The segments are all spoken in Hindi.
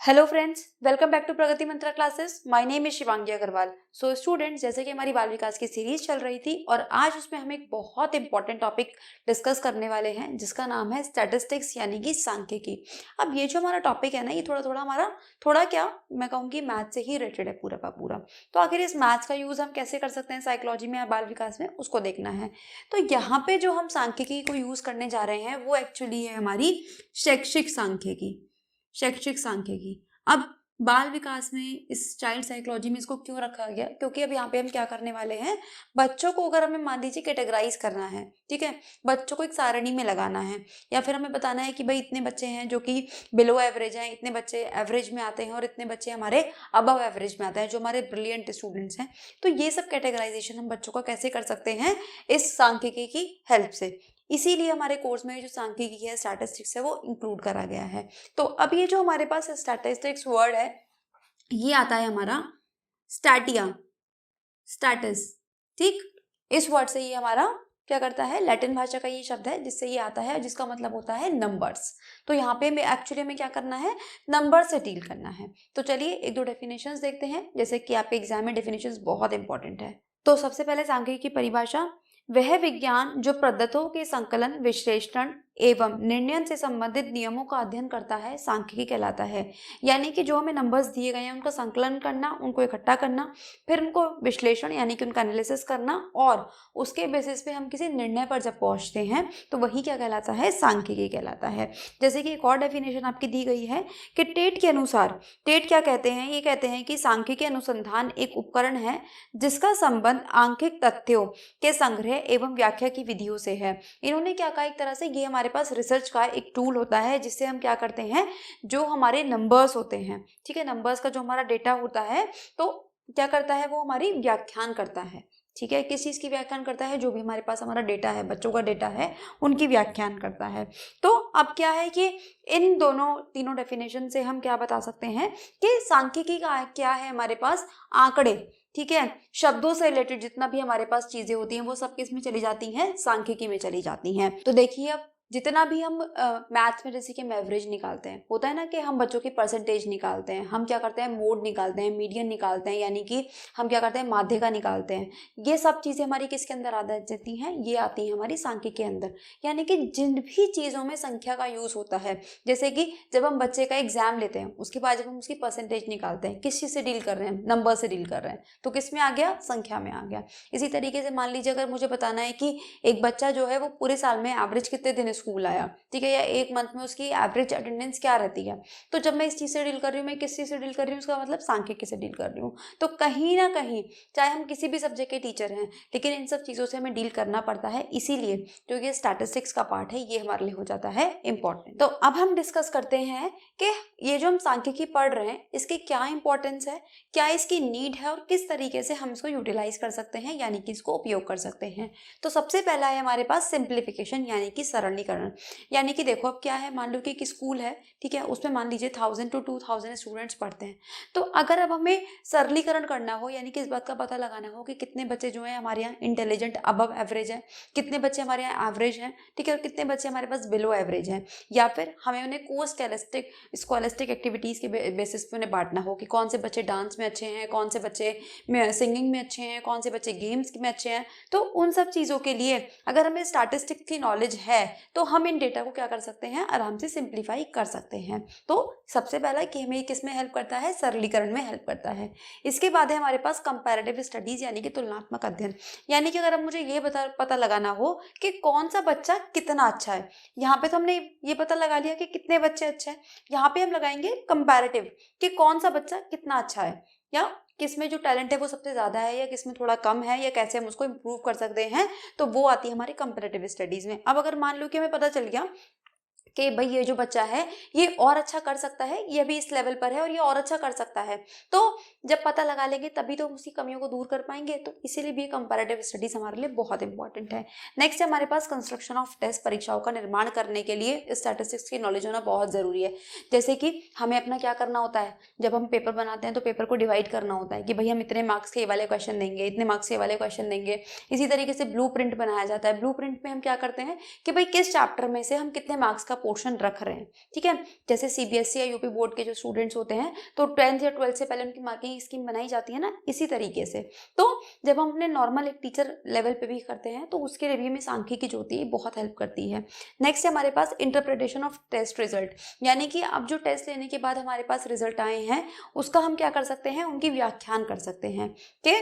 Hello friends, welcome back to Pragati Mantra classes. My name is Shivangi Agrawal. So students, जैसे कि हमारी बाल विकास की सीरीज चल रही थी और आज उसमें हम एक बहुत इंपॉर्टेंट टॉपिक डिस्कस करने वाले हैं जिसका नाम है स्टैटिस्टिक्स यानी कि सांख्यिकी। अब ये जो हमारा टॉपिक है ना, ये थोड़ा क्या मैं कहूँगी मैथ से ही रिलेटेड है पूरा का पूरा। तो आखिर इस मैथ्स का यूज़ हम कैसे कर सकते हैं साइकोलॉजी में या बाल विकास में, उसको देखना है। तो यहाँ पे जो हम सांख्यिकी को यूज़ करने जा रहे हैं वो एक्चुअली है हमारी शैक्षिक सांख्यिकी। शैक्षिक सांख्यिकी। अब बाल विकास में इस चाइल्ड साइकोलॉजी में इसको क्यों रखा गया, क्योंकि अब यहाँ पे हम क्या करने वाले हैं, बच्चों को अगर हमें मान लीजिए कैटेगराइज करना है, ठीक है, बच्चों को एक सारणी में लगाना है या फिर हमें बताना है कि भाई इतने बच्चे हैं जो कि बिलो एवरेज हैं, इतने बच्चे एवरेज में आते हैं और इतने बच्चे हमारे अबव एवरेज में आते हैं जो हमारे ब्रिलियंट स्टूडेंट्स हैं। तो ये सब कैटेगराइजेशन हम बच्चों का कैसे कर सकते हैं, इस सांख्यिकी की हेल्प से। इसीलिए हमारे कोर्स में जो सांख्यिकी है, स्टैटिस्टिक्स है, वो इंक्लूड करा गया है। तो अब ये जो हमारे पास स्टैटिस्टिक्स वर्ड है, ये आता है हमारा स्टैटिया, स्टैटिस, ठीक। इस वर्ड से ये हमारा क्या करता है, लैटिन भाषा का ये शब्द है जिससे ये आता है, जिसका मतलब होता है नंबर्स। तो यहाँ पे एक्चुअली में क्या करना है, नंबर से डील करना है। तो चलिए एक दो डेफिनेशंस देखते हैं, जैसे कि आपके एग्जाम में डेफिनेशंस बहुत इंपॉर्टेंट है। तो सबसे पहले सांख्यिकी की परिभाषा, वह विज्ञान जो पद्धतों के संकलन, विश्लेषण एवं निर्णय से संबंधित नियमों का अध्ययन करता है, सांख्यिकी कहलाता है। यानी कि जो हमें नंबर्स दिए गए हैं उनका संकलन करना, उनको इकट्ठा करना, फिर उनको विश्लेषण यानी कि उनका एनालिसिस करना और उसके बेसिस पे हम किसी निर्णय पर जब पहुंचते हैं तो वही क्या कहलाता है, सांख्यिकी कहलाता है। जैसे कि एक और डेफिनेशन आपकी दी गई है कि टेट के अनुसार, टेट क्या कहते हैं, ये कहते हैं कि सांख्यिकी अनुसंधान एक उपकरण है जिसका संबंध आंखिक तथ्यों के संग्रह एवं व्याख्या की विधियों से है। इन्होंने क्या कहा, एक तरह से ये हमारे पास रिसर्च का एक टूल होता है जिससे हम क्या करते हैं, जो हमारे नंबर्स होते हैं, ठीक है, नंबर्स का जो हमारा डेटा होता है, तो क्या करता है, वो हमारी व्याख्यान करता है, ठीक है। किस चीज़ की व्याख्यान करता है, जो भी हमारे पास हमारा डेटा है, बच्चों का डेटा है, उनकी व्याख्यान करता है। तो अब क्या है कि इन दोनों तीनों डेफिनेशन से हम क्या बता सकते हैं कि सांख्यिकी का क्या है, हमारे पास आंकड़े, ठीक है, शब्दों से रिलेटेड जितना भी हमारे पास चीजें होती हैं वो सब किस में चली जाती हैं, सांख्यिकी में चली जाती हैं। तो देखिए अब जितना भी हम मैथ्स में जैसे कि हम एवरेज निकालते हैं, होता है ना कि हम बच्चों की परसेंटेज निकालते हैं, हम क्या करते हैं, मोड निकालते हैं, मीडियन निकालते हैं, यानी कि हम क्या करते हैं, माध्यिका निकालते हैं। ये सब चीज़ें हमारी किसके अंदर आ जाती हैं, ये आती हैं हमारी सांख्यिकी के अंदर। यानी कि जिन भी चीज़ों में संख्या का यूज़ होता है, जैसे कि जब हम बच्चे का एग्जाम लेते हैं उसके बाद जब हम उसकी परसेंटेज निकालते हैं, किस चीज़ से डील कर रहे हैं, नंबर से डील कर रहे हैं, तो किस में आ गया, संख्या में आ गया। इसी तरीके से मान लीजिए अगर मुझे बताना है कि एक बच्चा जो है वो पूरे साल में एवरेज कितने दिन स्कूल आया, ठीक है, या एक मंथ में उसकी एवरेज अटेंडेंस क्या रहती है, तो जब मैं इस चीज़ से डील कर रही हूँ, मैं किस चीज़ से डील कर रही हूँ, उसका मतलब सांख्यिकी से डील कर रही हूँ। तो कहीं ना कहीं चाहे हम किसी भी सब्जेक्ट के टीचर हैं, लेकिन इन सब चीज़ों से हमें डील करना पड़ता है, इसीलिए जो ये स्टैटिस्टिक्स का पार्ट है ये हमारे लिए हो जाता है इंपॉर्टेंट। तो अब हम डिस्कस करते हैं कि ये जो हम सांख्यिकी पढ़ रहे हैं इसकी क्या इंपॉर्टेंस है, क्या इसकी नीड है और किस तरीके से हम इसको यूटिलाइज कर सकते हैं, यानी कि इसको उपयोग कर सकते हैं। तो सबसे पहला है हमारे पास सिंप्लीफिकेशन यानी कि सरलीकरण। यानी कि देखो अब क्या है, मान लो कि एक स्कूल है, ठीक है, उसमें मान लीजिए 1000 to 2000 स्टूडेंट्स पढ़ते हैं। तो अगर अब हमें सरलीकरण करना हो, यानी कि इस बात का पता लगाना हो कि कितने बच्चे जो है हमारे यहाँ इंटेलिजेंट अबव एवरेज है, कितने बच्चे हमारे यहाँ एवरेज हैं, ठीक है, और कितने बच्चे हमारे पास बिलो एवरेज हैं, या फिर हमें उन्हें स्कॉलस्टिक एक्टिविटीज़ के बेसिस पे उन्हें बांटना हो कि कौन से बच्चे डांस में अच्छे हैं, कौन से बच्चे सिंगिंग में अच्छे हैं, कौन से बच्चे गेम्स में अच्छे हैं। तो उन सब चीज़ों के लिए अगर हमें स्टैटिस्टिक्स की नॉलेज है तो हम इन डेटा को क्या कर सकते हैं, आराम से सिंप्लीफाई कर सकते हैं। तो सबसे पहला कि हमें किस में हेल्प करता है, सरलीकरण में हेल्प करता है। इसके बाद है हमारे पास कंपैरेटिव स्टडीज यानी कि तुलनात्मक अध्ययन। यानी कि अगर अब मुझे ये पता लगाना हो कि कौन सा बच्चा कितना अच्छा है, यहाँ पे तो हमने ये पता लगा लिया कि कितने बच्चे अच्छे हैं, यहाँ पे हम लगाएंगे कंपैरेटिव कि कौन सा बच्चा कितना अच्छा है, या किसमें जो टैलेंट है वो सबसे ज़्यादा है या किसमें थोड़ा कम है, या कैसे हम उसको इम्प्रूव कर सकते हैं। तो वो आती है हमारी कंपैरेटिव स्टडीज़ में। अब अगर मान लो कि हमें पता चल गया कि भाई ये जो बच्चा है ये और अच्छा कर सकता है, ये भी इस लेवल पर है और ये और अच्छा कर सकता है, तो जब पता लगा लेंगे तभी तो उसकी कमियों को दूर कर पाएंगे। तो इसीलिए भी कंपैरेटिव स्टडीज हमारे लिए बहुत इंपॉर्टेंट है। नेक्स्ट है हमारे पास कंस्ट्रक्शन ऑफ टेस्ट। परीक्षाओं का निर्माण करने के लिए स्टैटिस्टिक्स की नॉलेज होना बहुत ज़रूरी है। जैसे कि हमें अपना क्या करना होता है, जब हम पेपर बनाते हैं तो पेपर को डिवाइड करना होता है कि भाई हम इतने मार्क्स के ये वाले क्वेश्चन देंगे, इतने मार्क्स के वाले क्वेश्चन देंगे। इसी तरीके से ब्लू प्रिंट बनाया जाता है। ब्लू प्रिंट में हम क्या करते हैं कि भाई किस चैप्टर में से हम कितने मार्क्स का पोर्शन रख रहे हैं, ठीक है। जैसे सीबीएसई या यूपी बोर्ड के जो स्टूडेंट्स होते हैं तो 10th या 12th से पहले उनकी मार्किंग स्कीम बनाई जाती है ना, इसी तरीके से। तो जब हम अपने नॉर्मल एक टीचर लेवल पे भी करते हैं तो उसके लिए भी हमें सांख्यिकी जो होती है बहुत हेल्प करती है। नेक्स्ट है हमारे पास इंटरप्रिटेशन ऑफ टेस्ट रिजल्ट, यानी कि अब जो टेस्ट लेने के बाद हमारे पास रिजल्ट आए हैं उसका हम क्या कर सकते हैं, उनकी व्याख्यान कर सकते हैं कि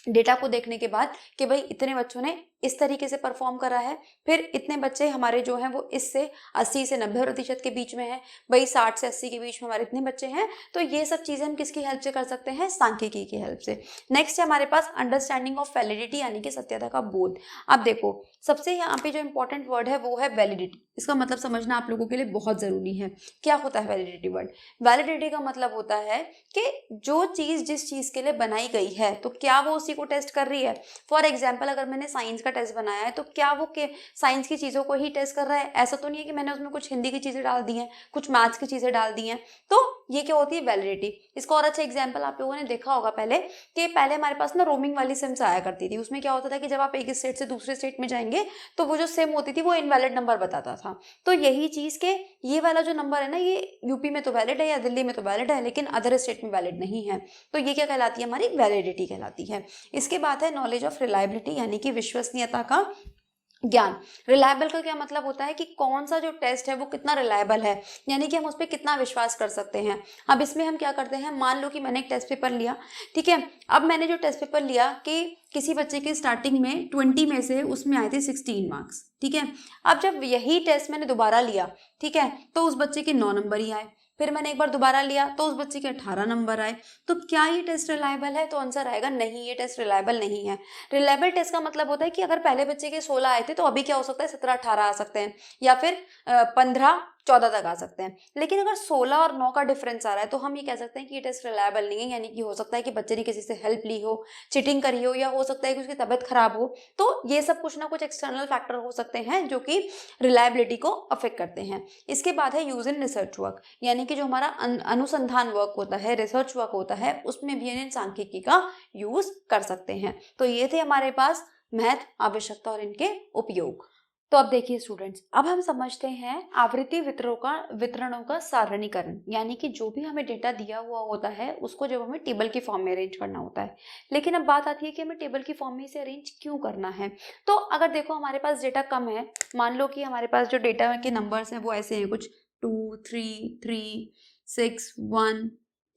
डेटा को देखने के बाद कि भाई इतने बच्चों ने इस तरीके से परफॉर्म करा है, फिर इतने बच्चे हमारे जो हैं वो इससे 80 से 90% के बीच में हैं, भाई 60 से 80 के बीच में हमारे इतने बच्चे हैं। तो ये सब चीज़ें हम किसकी हेल्प से कर सकते हैं, सांख्यिकी की हेल्प से। नेक्स्ट है हमारे पास अंडरस्टैंडिंग ऑफ वैलिडिटी, यानी कि सत्यता का बोध। अब देखो सबसे यहाँ पे जो इंपॉर्टेंट वर्ड है वो है वैलिडिटी। इसका मतलब समझना आप लोगों के लिए बहुत ज़रूरी है। क्या होता है वैलिडिटी वर्ड? वैलिडिटी का मतलब होता है कि जो चीज़ जिस चीज़ के लिए बनाई गई है तो क्या वो उसी को टेस्ट कर रही है। फॉर एग्जाम्पल अगर मैंने साइंस का टेस्ट बनाया है तो क्या वो के साइंस की चीज़ों को ही टेस्ट कर रहा है? ऐसा तो नहीं है कि मैंने उसमें कुछ हिंदी की चीज़ें डाल दी हैं, कुछ मैथ्स की चीज़ें डाल दी हैं। तो ये क्या होती है, वैलिडिटी। इसका और अच्छा एग्जाम्पल आप लोगों ने देखा होगा पहले कि पहले हमारे पास ना रोमिंग वाली सिम्स आया करती थी। उसमें क्या होता था कि जब आप एक स्टेट से दूसरे स्टेट में जाएंगे तो वो जो सिम होती थी वो इनवैलिड नंबर बताता था। तो यही चीज़ के ये वाला जो नंबर है ना, ये यूपी में तो वैलिड है या दिल्ली में तो वैलिड है, लेकिन अदर स्टेट में वैलिड नहीं है। तो ये क्या कहलाती है, हमारी वैलिडिटी कहलाती है। इसके बाद है नॉलेज ऑफ रिलायबिलिटी, यानी कि विश्वसनीयता का ज्ञान। रिलायबल का क्या मतलब होता है कि कौन सा जो टेस्ट है वो कितना रिलायबल है, यानी कि हम उस पर कितना विश्वास कर सकते हैं। अब इसमें हम क्या करते हैं, मान लो कि मैंने एक टेस्ट पेपर लिया, ठीक है। अब मैंने जो टेस्ट पेपर लिया कि किसी बच्चे के स्टार्टिंग में 20 में से उसमें आए थे 16 मार्क्स, ठीक है। अब जब यही टेस्ट मैंने दोबारा लिया, ठीक है, तो उस बच्चे के 9 नंबर ही आए। फिर मैंने एक बार दोबारा लिया तो उस बच्चे के 18 नंबर आए। तो क्या ये टेस्ट रिलायबल है? तो आंसर आएगा नहीं, ये टेस्ट रिलायबल नहीं है। रिलायबल टेस्ट का मतलब होता है कि अगर पहले बच्चे के 16 आए थे तो अभी क्या हो सकता है, 17-18 आ सकते हैं, या फिर 15-14 तक आ सकते हैं। लेकिन अगर 16 और 9 का डिफरेंस आ रहा है तो हम ये कह सकते हैं कि ये टेस्ट रिलायबल नहीं है, यानी कि हो सकता है कि बच्चे ने किसी से हेल्प ली हो, चीटिंग करी हो, या हो सकता है कि उसकी तबीयत खराब हो। तो ये सब कुछ ना कुछ एक्सटर्नल फैक्टर हो सकते हैं जो कि रिलायबिलिटी को अफेक्ट करते हैं। इसके बाद है यूज इन रिसर्च वर्क, यानी कि जो हमारा अनुसंधान वर्क होता है, रिसर्च वर्क होता है, उसमें भी इन सांख्यिकी का यूज कर सकते हैं। तो ये थे हमारे पास महत्व, आवश्यकता और इनके उपयोग। तो अब देखिए स्टूडेंट्स, अब हम समझते हैं आवृत्ति वितरणों का सारणीकरण, यानी कि जो भी हमें डेटा दिया हुआ होता है उसको जब हमें टेबल की फॉर्म में अरेंज करना होता है। लेकिन अब बात आती है कि हमें टेबल की फॉर्म में इसे अरेंज क्यों करना है। तो अगर देखो हमारे पास डेटा कम है, मान लो कि हमारे पास जो डेटा के नंबर्स हैं वो ऐसे हैं कुछ 2 3 3 6 1,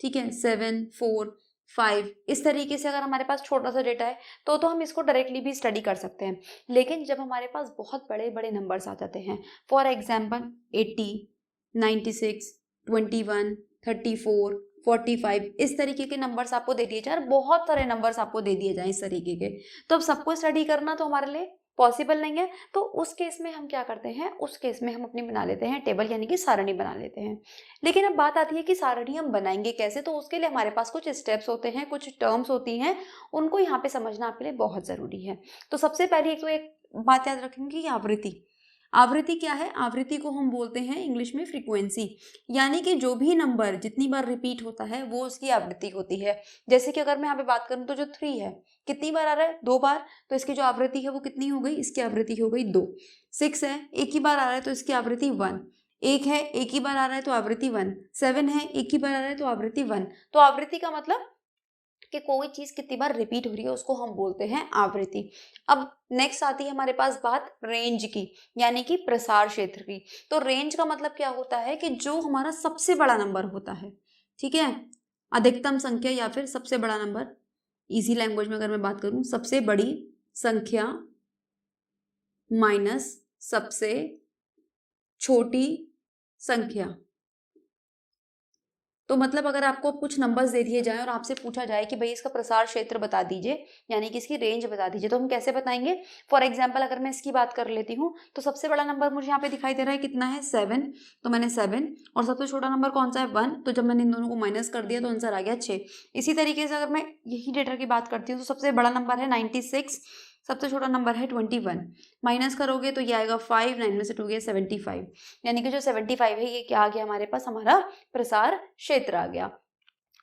ठीक है, 7 4 5, इस तरीके से अगर हमारे पास छोटा सा डेटा है तो हम इसको डायरेक्टली भी स्टडी कर सकते हैं। लेकिन जब हमारे पास बहुत बड़े बड़े नंबर्स आ जाते हैं, फॉर एग्जाम्पल 80, 96, 21, 34, 45, इस तरीके के नंबर्स आपको दे दिए जाए, बहुत सारे नंबर्स आपको दे दिए जाए इस तरीके के, तो अब सबको स्टडी करना तो हमारे लिए पॉसिबल नहीं है। तो उस केस में हम क्या करते हैं, उस केस में हम अपनी बना लेते हैं टेबल, यानी कि सारणी बना लेते हैं। लेकिन अब बात आती है कि सारणी हम बनाएंगे कैसे। तो उसके लिए हमारे पास कुछ स्टेप्स होते हैं, कुछ टर्म्स होती हैं, उनको यहाँ पे समझना आपके लिए बहुत ज़रूरी है। तो सबसे पहले एक बात याद रखेंगे कि आवृत्ति। आवृत्ति क्या है? आवृत्ति को हम बोलते हैं इंग्लिश में फ्रीक्वेंसी, यानी कि जो भी नंबर जितनी बार रिपीट होता है वो उसकी आवृत्ति होती है। जैसे कि अगर मैं यहाँ पे बात करूँ तो जो 3 है कितनी बार आ रहा है, 2 बार, तो इसकी जो आवृत्ति है वो कितनी हो गई, इसकी आवृत्ति हो गई 2। 6 है, एक ही बार आ रहा है तो इसकी आवृत्ति 1। 1 है, एक ही बार आ रहा है तो आवृत्ति 1। 7 है, एक ही बार आ रहा है तो आवृत्ति 1। तो आवृत्ति का मतलब कि कोई चीज कितनी बार रिपीट हो रही है उसको हम बोलते हैं आवृत्ति। अब नेक्स्ट आती है हमारे पास बात रेंज की, यानी कि प्रसार क्षेत्र की। तो रेंज का मतलब क्या होता है कि जो हमारा सबसे बड़ा नंबर होता है, ठीक है, अधिकतम संख्या या फिर सबसे बड़ा नंबर, इजी लैंग्वेज में अगर मैं बात करूं, सबसे बड़ी संख्या माइनस सबसे छोटी संख्या। तो मतलब अगर आपको कुछ नंबर्स दे दिए जाएं और आपसे पूछा जाए कि भाई इसका प्रसार क्षेत्र बता दीजिए, यानी कि इसकी रेंज बता दीजिए, तो हम कैसे बताएंगे। फॉर एग्जांपल अगर मैं इसकी बात कर लेती हूँ तो सबसे बड़ा नंबर मुझे यहाँ पे दिखाई दे रहा है कितना है, 7, तो मैंने 7, और सबसे छोटा नंबर कौन सा है, 1, तो जब मैंने इन दोनों को माइनस कर दिया तो आंसर आ गया 6। इसी तरीके से अगर मैं यही डेटा की बात करती हूँ तो सबसे बड़ा नंबर है 96, सबसे छोटा नंबर है 21, माइनस करोगे तो ये आएगा 5, 9 में से 2 गया 75, यानी कि जो 75 है ये क्या आ गया हमारे पास, हमारा प्रसार क्षेत्र आ गया।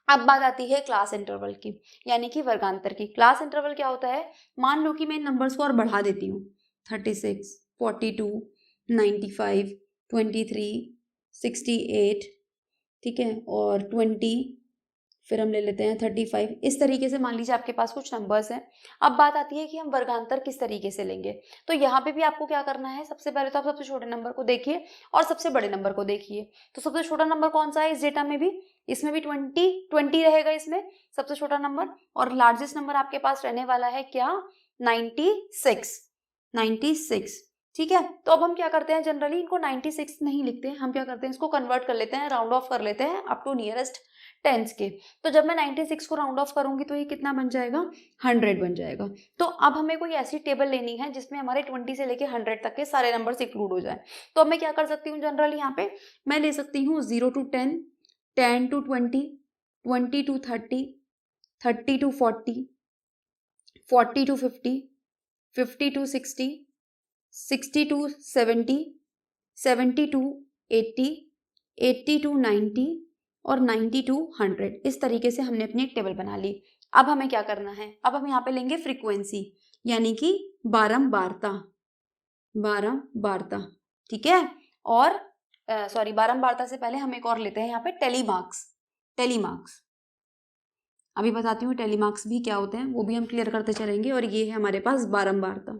अब बात आती है क्लास इंटरवल की, यानी कि वर्गांतर की। क्लास इंटरवल क्या होता है, मान लो कि मैं इन नंबर्स को और बढ़ा देती हूँ, 36, 42, 95, 23, 68, ठीक है, और 20, फिर हम ले लेते हैं 35। इस तरीके से मान लीजिए आपके पास कुछ नंबर्स हैं। अब बात आती है कि हम वर्गांतर किस तरीके से लेंगे। तो यहाँ पे भी आपको क्या करना है, सबसे पहले तो आप सबसे छोटे नंबर को देखिए और सबसे बड़े नंबर को देखिए। तो सबसे छोटा नंबर कौन सा है इस डेटा में भी, इसमें भी 20 रहेगा इसमें सबसे छोटा नंबर, और लार्जेस्ट नंबर आपके पास रहने वाला है क्या, 96। ठीक है, तो अब हम क्या करते हैं, जनरली इनको 96 नहीं लिखते हैं, हम क्या करते हैं, इसको कन्वर्ट कर लेते हैं, राउंड ऑफ कर लेते हैं अप टू नियरेस्ट टेंस के। तो जब मैं 96 को राउंड ऑफ करूंगी तो ये कितना बन जाएगा, 100 बन जाएगा। तो अब हमें कोई ऐसी टेबल लेनी है जिसमें हमारे 20 से लेके 100 तक के सारे नंबर्स इंक्लूड हो जाए। तो अब मैं क्या कर सकती हूँ, जनरली यहाँ पे मैं ले सकती हूँ 0 to 10, 10 to 20, 20 to 30, 30 to 40, 40 to 50, 50 to 60, 60 to 70, 70 to 80, 80 to 90 और 90 to 100। इस तरीके से हमने अपनी एक टेबल बना ली। अब हमें क्या करना है, अब हम यहाँ पे लेंगे फ्रीक्वेंसी, यानी कि बारंबारता, ठीक है। और बारंबारता से पहले हम एक और लेते हैं यहाँ पे टेलीमार्क्स। अभी बताती हूँ टेलीमार्क्स भी क्या होते हैं, वो भी हम क्लियर करते चलेंगे। और ये है हमारे पास बारंबारता,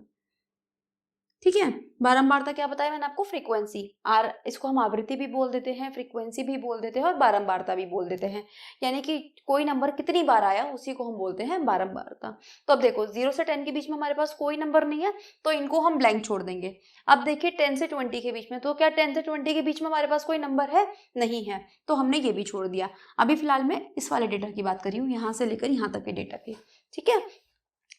ठीक है। बारंबारता क्या बताया मैंने आपको, फ्रीक्वेंसी, और इसको हम आवृत्ति भी बोल देते हैं, फ्रीक्वेंसी भी बोल देते हैं और बारंबारता भी बोल देते हैं, यानी कि कोई नंबर कितनी बार आया उसी को हम बोलते हैं बारंबारता। तो अब देखो 0 से 10 के बीच में हमारे पास कोई नंबर नहीं है, तो इनको हम ब्लैंक छोड़ देंगे। अब देखिए 10 से 20 के बीच में, तो क्या 10 से 20 के बीच में हमारे पास कोई नंबर है, नहीं है, तो हमने ये भी छोड़ दिया। अभी फिलहाल मैं इस वाले डेटा की बात कर रही हूँ, यहाँ से लेकर यहाँ तक के डेटा की, ठीक है।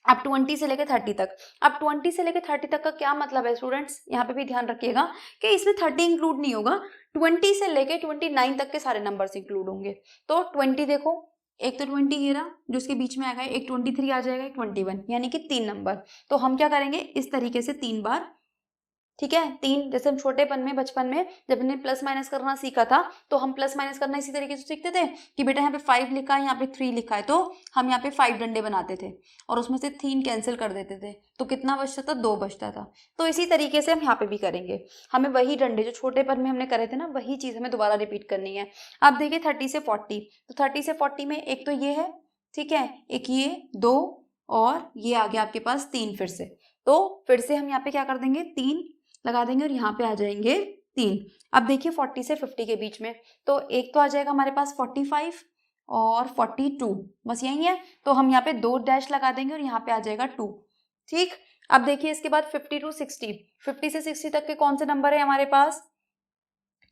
अब 20 से लेकर 30 तक, अब 20 से लेकर 30 तक का क्या मतलब है स्टूडेंट्स, यहाँ पे भी ध्यान रखिएगा कि इसमें 30 इंक्लूड नहीं होगा, 20 से लेकर 29 तक के सारे नंबर्स इंक्लूड होंगे। तो 20 देखो, एक तो 20 ये रहा जो इसके बीच में आएगा, एक 23 आ जाएगा, एक 21, यानी कि 3 नंबर। तो हम क्या करेंगे, इस तरीके से 3 बार, ठीक है, 3, जैसे हम छोटेपन में बचपन में जब हमने प्लस माइनस करना सीखा था, तो हम प्लस माइनस करना इसी तरीके से सीखते थे कि बेटा यहाँ पे 5 लिखा है, यहाँ पे 3 लिखा है, तो हम यहाँ पे 5 डंडे बनाते थे और उसमें से 3 कैंसिल कर देते थे, तो कितना बचता था, 2 बचता था। तो इसी तरीके से हम यहाँ पे भी करेंगे, हमें वही डंडे जो छोटेपन में हमने करे थे ना, वही चीज़ हमें दोबारा रिपीट करनी है। अब देखिए 30 से 40, तो 30 से 40 में एक तो ये है, ठीक है, एक ये 2 और ये आ गया आपके पास 3 फिर से। तो फिर से हम यहाँ पे क्या कर देंगे, 3 लगा देंगे और यहाँ पे आ जाएंगे 3। अब देखिए 40 से 50 के बीच में, तो एक तो आ जाएगा हमारे पास 45 और 42, बस यही है, तो हम यहाँ पे 2 डैश लगा देंगे और यहाँ पे आ जाएगा 2, ठीक। अब देखिए इसके बाद 50 to 60, 50 से 60 तक के कौन से नंबर है हमारे पास,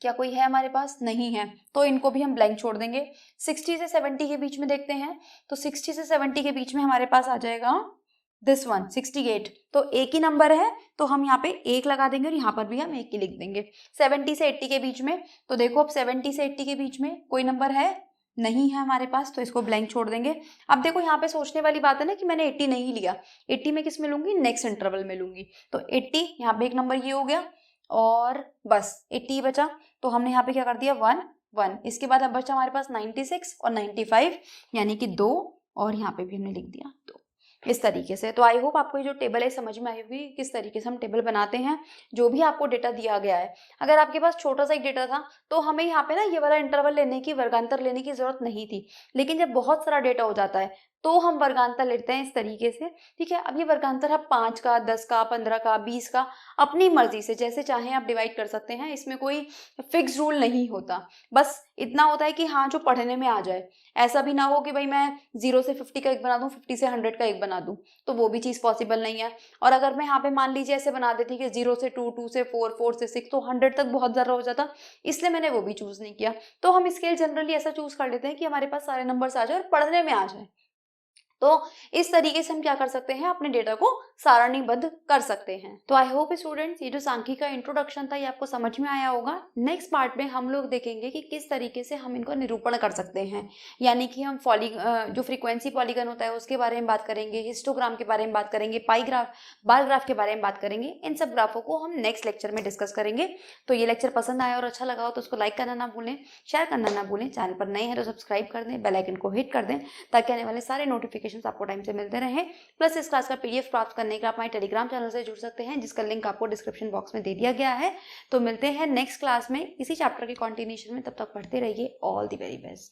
क्या कोई है हमारे पास, नहीं है, तो इनको भी हम ब्लैंक छोड़ देंगे। 60 से 70 के बीच में देखते हैं, तो 60 से 70 के बीच में हमारे पास आ जाएगा दिस वन 68, तो एक ही नंबर है, तो हम यहाँ पे 1 लगा देंगे और यहाँ पर भी हम 1 ही लिख देंगे। 70 से 80 के बीच में, तो देखो अब 70 से 80 के बीच में कोई नंबर है, नहीं है हमारे पास, तो इसको ब्लैंक छोड़ देंगे। अब देखो यहाँ पे सोचने वाली बात है ना कि मैंने 80 नहीं लिया, 80 में किस में लूंगी, नेक्स्ट इंटरवल में लूंगी, तो 80 यहाँ पे एक नंबर ये हो गया और बस 80 बचा, तो हमने यहाँ पे क्या कर दिया 1, इसके बाद अब बचा हमारे पास 96 और 95, यानी कि 2, और यहाँ पे भी हमने लिख दिया 2, इस तरीके से। तो आई होप आपको ये जो टेबल है समझ में आई होगी किस तरीके से हम टेबल बनाते हैं। जो भी आपको डेटा दिया गया है, अगर आपके पास छोटा सा एक डेटा था तो हमें यहाँ पे ना ये वाला इंटरवल लेने की, वर्गांतर लेने की जरूरत नहीं थी, लेकिन जब बहुत सारा डेटा हो जाता है तो हम वर्गांतर लेते हैं इस तरीके से, ठीक है। अब ये वर्गांतर आप 5 का, 10 का, 15 का, 20 का अपनी मर्जी से जैसे चाहें आप डिवाइड कर सकते हैं, इसमें कोई फिक्स रूल नहीं होता, बस इतना होता है कि हाँ जो पढ़ने में आ जाए। ऐसा भी ना हो कि भाई मैं 0 से 50 का एक बना दूं, 50 से 100 का एक बना दूं, तो वो भी चीज़ पॉसिबल नहीं है। और अगर मैं यहाँ पे मान लीजिए ऐसे बना देती कि 0 से 2, 2 से 4, 4 से 6, तो 100 तक बहुत ज़्यादा हो जाता, इसलिए मैंने वो भी चूज़ नहीं किया। तो हम स्केल जनरली ऐसा चूज़ कर लेते हैं कि हमारे पास सारे नंबर्स आ जाए और पढ़ने में आ जाए। तो इस तरीके से हम क्या कर सकते हैं, अपने डेटा को सारणीबद्ध कर सकते हैं। तो आई होप स्टूडेंट्स ये जो सांख्यिकी का इंट्रोडक्शन था ये आपको समझ में आया होगा। नेक्स्ट पार्ट में हम लोग देखेंगे कि किस तरीके से हम इनको निरूपण कर सकते हैं, यानी कि हम जो फ्रीक्वेंसी पॉलीगन होता है उसके बारे में बात करेंगे, हिस्टोग्राम के बारे में बात करेंगे, पाई ग्राफ, बार ग्राफ के बारे में बात करेंगे। इन सब ग्राफों को हम नेक्स्ट लेक्चर में डिस्कस करेंगे। तो ये लेक्चर पसंद आया और अच्छा लगा हो तो उसको लाइक करना ना भूलें, शेयर करना ना भूलें, चैनल पर नए हैं तो सब्सक्राइब कर दें, बेल आइकन को हिट कर दें ताकि आने वाले सारे नोटिफिकेशन आपको टाइम से मिलते रहे। प्लस इस क्लास का PDF प्राप्त करने जानने के लिए आप हमारे टेलीग्राम चैनल से जुड़ सकते हैं, जिसका लिंक आपको डिस्क्रिप्शन बॉक्स में दे दिया गया है। तो मिलते हैं नेक्स्ट क्लास में इसी चैप्टर के कंटिन्यूएशन में, तब तक पढ़ते रहिए। All the very best.